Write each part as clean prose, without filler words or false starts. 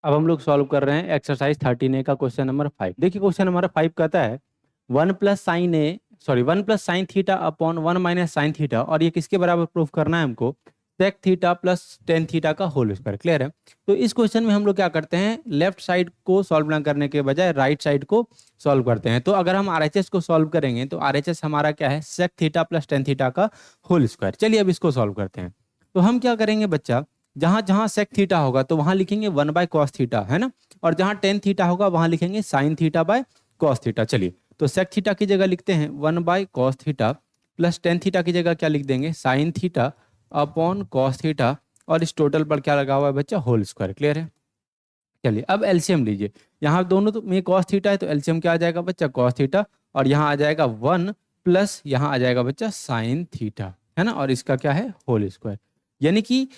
अब हम लोग सॉल्व कर रहे हैं एक्सरसाइज 13A का क्वेश्चन नंबर 5। देखिए क्वेश्चन नंबर 5 कहता है 1 plus sine theta upon 1 - sine theta, और ये किसके बराबर प्रूफ करना है हमको, sec theta plus tan theta का होल स्क्वायर। क्लियर है। तो इस क्वेश्चन में हम लोग क्या करते हैं, लेफ्ट साइड को सॉल्व ना करने के बजाय राइट साइड को सॉल्व करते हैं। तो अगर हम आरएचएस को सॉल्व करेंगे तो आरएचएस हमारा क्या है, sec theta plus tan theta का होल स्क्वायर। चलिए अब इसको सॉल्व करते हैं। तो हम क्या करेंगे बच्चा, जहां जहां सेक थीटा होगा तो वहां लिखेंगे 1/cos थीटा, है ना, और जहां टेन थीटा होगा वहां लिखेंगे sine theta by cos theta. चलिए तो सेक थीटा की जगह लिखते हैं 1/cos theta plus tan theta की जगह क्या लिख देंगे, sign theta upon cos theta, और इस टोटल पर क्या लगा हुआ है बच्चा, होल स्क्वायर। क्लियर है। चलिए अब एलसीएम लीजिए, यहाँ दोनों तो में कॉस थीटा है तो एलसीएम क्या आ जाएगा बच्चा, कॉस थीटा, और यहाँ आ जाएगा 1 प्लस यहाँ आ जाएगा बच्चा साइन थीटा, है ना, और इसका क्या है, होल स्क्वायर। यानी कि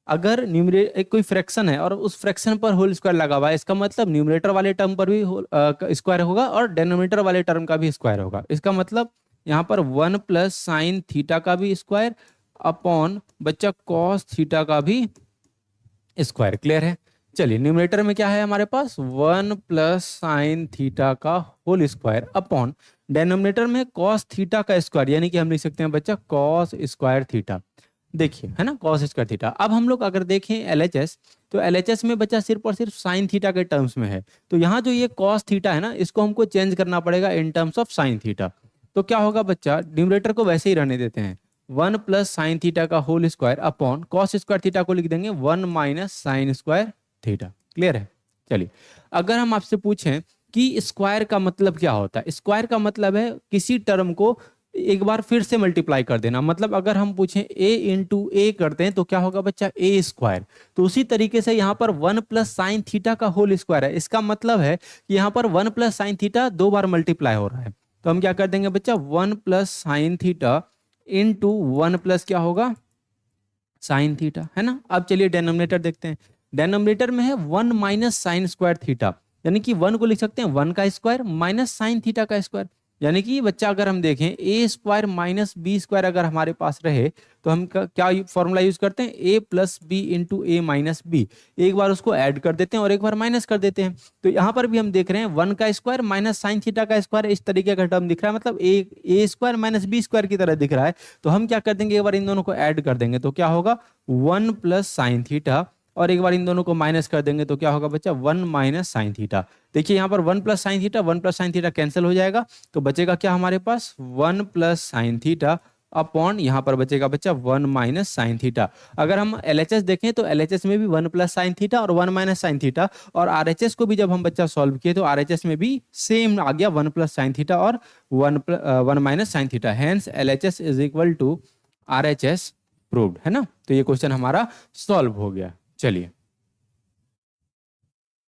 अगर एक कोई फ्रैक्शन है और उस फ्रैक्शन पर होल स्क्वायर लगा हुआ है, इसका मतलब न्यूमरेटर वाले टर्म पर भी स्क्वायर होगा और डिनोमिनेटर वाले टर्म का भी स्क्वायर होगा। इसका मतलब यहाँ पर 1 प्लस साइन थीटा का भी स्क्वायर अपॉन बच्चा कॉस थीटा का भी स्क्वायर। क्लियर है। चलिए न्यूमरेटर में क्या है हमारे पास, 1 प्लस साइन थीटा का होल स्क्वायर अपॉन डिनोमिनेटर में कॉस थीटा का स्क्वायर, यानी कि हम लिख सकते हैं बच्चा कॉस स्क्वायर थीटा। देखिए है ना, कॉस स्क्वायर थीटा। अब हम लोग अगर देखें एलएचएस, तो एलएचएस में बच्चा सिर्फ और सिर्फ साइन थीटा के टर्म्स में है। तो यहाँ जो ये कॉस थीटा है ना, इसको हमको चेंज करना पड़ेगा in terms of sine theta. तो क्या होगा बच्चा, न्यूमरेटर को वैसे ही रहने देते हैं, 1 प्लस साइन थीटा का whole square upon cos square theta को लिख देंगे 1 minus sine square theta. Clear है। चलिए अगर हम आपसे पूछें कि स्क्वायर का मतलब क्या होता है, स्क्वायर का मतलब है किसी टर्म को एक बार फिर से मल्टीप्लाई कर देना। मतलब अगर हम पूछें a इंटू ए करते हैं तो क्या होगा बच्चा, ए स्क्वायर। तो उसी तरीके से यहाँ पर 1 प्लस साइन थीटा का होल स्क्वायर है, इसका मतलब है कि यहाँ पर 1 प्लस साइन थीटा दो बार मल्टीप्लाई हो रहा है। तो हम क्या कर देंगे बच्चा, 1 plus sine theta into 1 plus क्या होगा, साइन थीटा, है ना। अब चलिए डेनोमिनेटर देखते हैं। डेनोमिनेटर में है 1 माइनस साइन स्क्वायर थीटा, यानी कि 1 को लिख सकते हैं 1 का स्क्वायर माइनस साइन थीटा का स्क्वायर। यानी कि बच्चा अगर हम देखें ए स्क्वायर माइनस बी स्क्वायर अगर हमारे पास रहे तो हम क्या फॉर्मूला यूज करते हैं, ए प्लस बी इंटू ए माइनस बी। एक बार उसको ऐड कर देते हैं और एक बार माइनस कर देते हैं। तो यहाँ पर भी हम देख रहे हैं 1 का स्क्वायर माइनस साइन थीटा का स्क्वायर, इस तरीके का टर्म दिख रहा है, मतलब ए स्क्वायर माइनस बी स्क्वायर की तरह दिख रहा है। तो हम क्या कर देंगे, एक बार इन दोनों को ऐड कर देंगे तो क्या होगा, 1 प्लस साइन थीटा, और एक बार इन दोनों को माइनस कर देंगे तो क्या होगा बच्चा, 1 माइनस साइन थीटा। देखिए यहाँ पर 1 plus sine theta 1 plus sine theta cancel हो जाएगा, तो बचेगा क्या हमारे पास, 1 प्लस साइन थीटा अपॉन यहाँ पर बचेगा बच्चा 1 माइनस साइन थीटा। अगर हम एलएचएस देखें तो एलएचएस में भी 1 प्लस साइन थीटा और 1 माइनस साइन थीटा, और आरएचएस को भी जब हम बच्चा सॉल्व किए तो आरएचएस में भी सेम आ गया 1 प्लस साइन थीटा और 1 minus sine theta. Hence LHS is equal to RHS proved, है ना। तो ये क्वेश्चन हमारा सॉल्व हो गया। चलिए